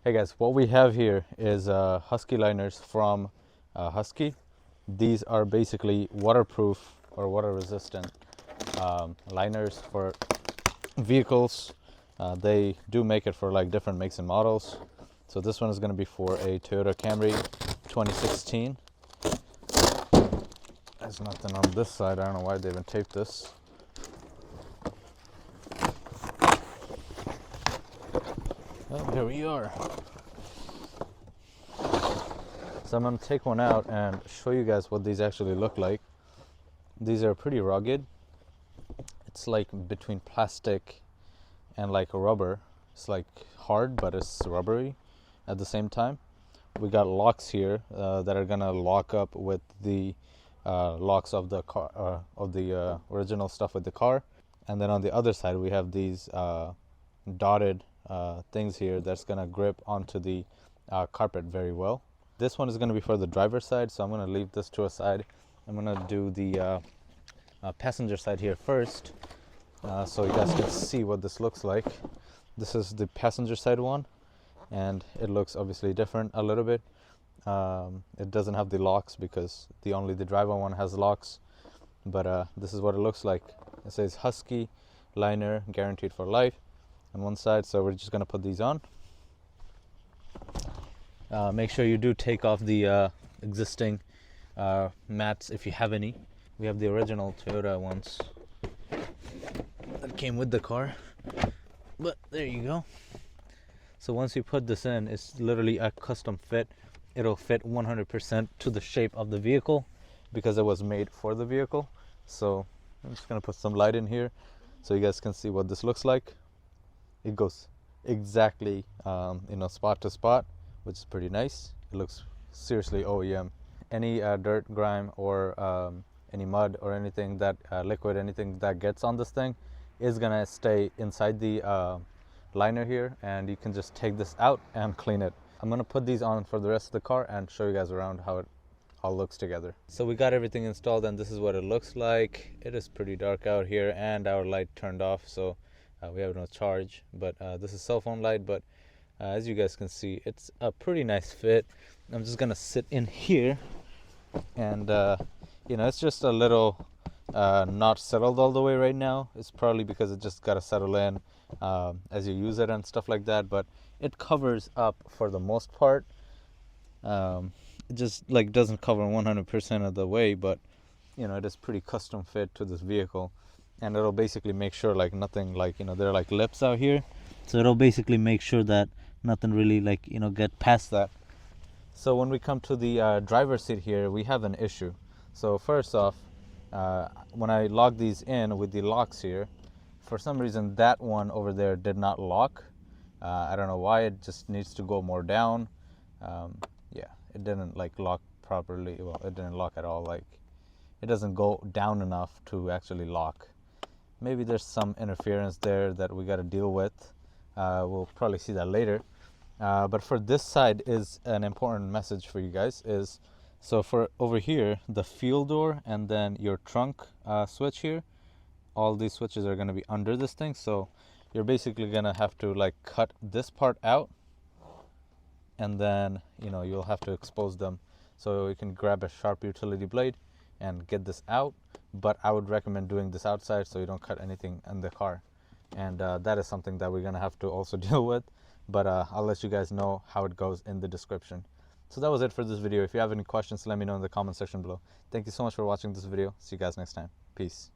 Hey guys, what we have here is Husky liners from Husky. These are basically waterproof or water resistant liners for vehicles. They do make it for like different makes and models. So this one is going to be for a Toyota Camry 2016. There's nothing on this side. I don't know why they even taped this. Oh, here we are. So I'm going to take one out and show you guys what these actually look like. These are pretty rugged. It's like between plastic and like rubber. It's like hard, but it's rubbery at the same time. We got locks here that are gonna lock up with the locks of the car, of the original stuff with the car. And then on the other side, we have these dotted things here that's gonna grip onto the carpet very well. This one is gonna be for the driver's side, so I'm gonna leave this to a side. I'm gonna do the passenger side here first, so you guys can see what this looks like. This is the passenger side one, and it looks obviously different a little bit. It doesn't have the locks because only the driver one has locks, but this is what it looks like. It says Husky liner guaranteed for life on one side, so we're just gonna put these on. Make sure you do take off the existing mats if you have any. We have the original Toyota ones that came with the car, but there you go. So once you put this in, it's literally a custom fit. It'll fit 100% to the shape of the vehicle because it was made for the vehicle. So I'm just gonna put some light in here so you guys can see what this looks like. It goes exactly spot to spot, which is pretty nice. It looks seriously OEM. Any dirt, grime, or any mud or anything that liquid, anything that gets on this thing is gonna stay inside the liner here, and you can just take this out and clean it. I'm gonna put these on for the rest of the car and show you guys around how it all looks together. So we got everything installed and this is what it looks like. It is pretty dark out here and our light turned off, so we have no charge, but this is cell phone light. But as you guys can see, it's a pretty nice fit. I'm just gonna sit in here, and it's just a little not settled all the way right now. It's probably because it just gotta settle in as you use it and stuff like that, but it covers up for the most part. It just like doesn't cover 100% of the way, but it is pretty custom fit to this vehicle, and it'll basically make sure like nothing, like there are like lips out here, so it'll basically make sure that nothing really like get past that. So when we come to the driver's seat here, we have an issue. So first off, when I log these in with the locks here, for some reason that one over there did not lock. I don't know why. It just needs to go more down. Yeah, it didn't like lock properly. Well, it didn't lock at all. Like, it doesn't go down enough to actually lock. Maybe there's some interference there that we got to deal with. We'll probably see that later. But for this side is an important message for you guys is, so for over here, the fuel door and then your trunk switch here, all these switches are going to be under this thing. So you're basically going to have to like cut this part out, and then you'll have to expose them. So you can grab a sharp utility blade and get this out, but I would recommend doing this outside so you don't cut anything in the car. And that is something that we're going to have to also deal with, but I'll let you guys know how it goes in the description. So that was it for this video. If you have any questions, let me know in the comment section below. Thank you so much for watching this video. See you guys next time. Peace.